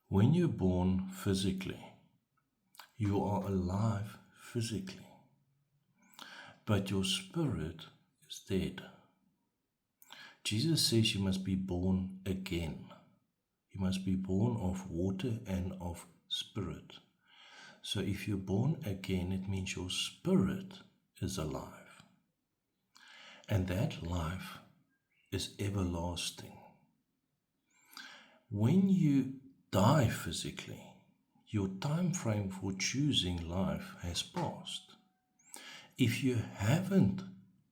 When you're born physically, you are alive physically, but your spirit is dead. Jesus says you must be born again. You must be born of water and of spirit. So if you're born again, it means your spirit is alive. And that life is everlasting. When you die physically, your time frame for choosing life has passed. If you haven't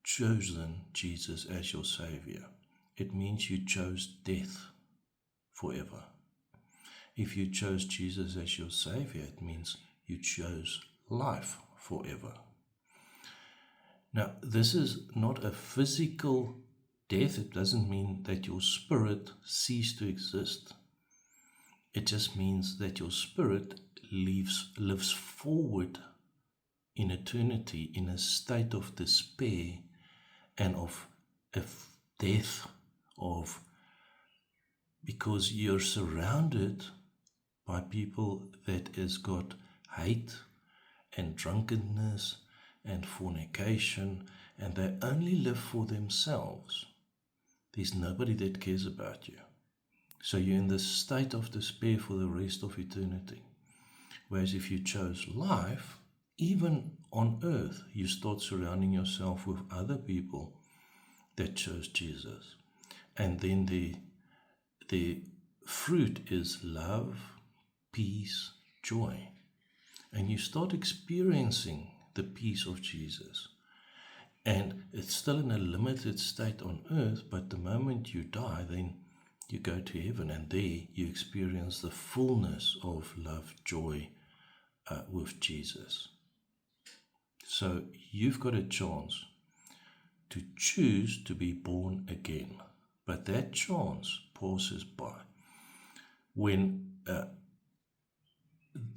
chosen Jesus as your Savior, it means you chose death forever. If you chose Jesus as your Savior, it means you chose life forever. Now, this is not a physical death. It doesn't mean that your spirit ceased to exist. It just means that your spirit lives forward in eternity in a state of despair and of death, because you're surrounded by people that has got hate and drunkenness and fornication, and they only live for themselves. There's nobody that cares about you. So you're in this state of despair for the rest of eternity. Whereas if you chose life, even on earth, you start surrounding yourself with other people that chose Jesus. And then the fruit is love, peace, joy. And you start experiencing the peace of Jesus. And it's still in a limited state on earth, but the moment you die, then you go to heaven, and there you experience the fullness of love, joy with Jesus. So you've got a chance to choose to be born again. But that chance passes by. When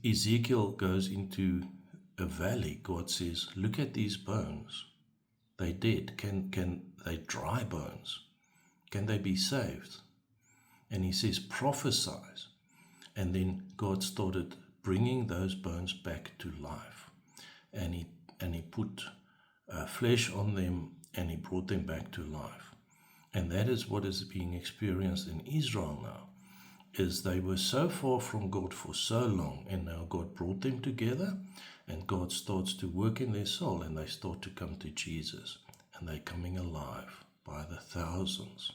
Ezekiel goes into a valley, God says, look at these bones. They're dead. Can they dry bones? Can they be saved? And he says, prophesy. And then God started bringing those bones back to life. And he put flesh on them, and he brought them back to life. And that is what is being experienced in Israel now, is they were so far from God for so long, and now God brought them together, and God starts to work in their soul, and they start to come to Jesus, and they're coming alive by the thousands.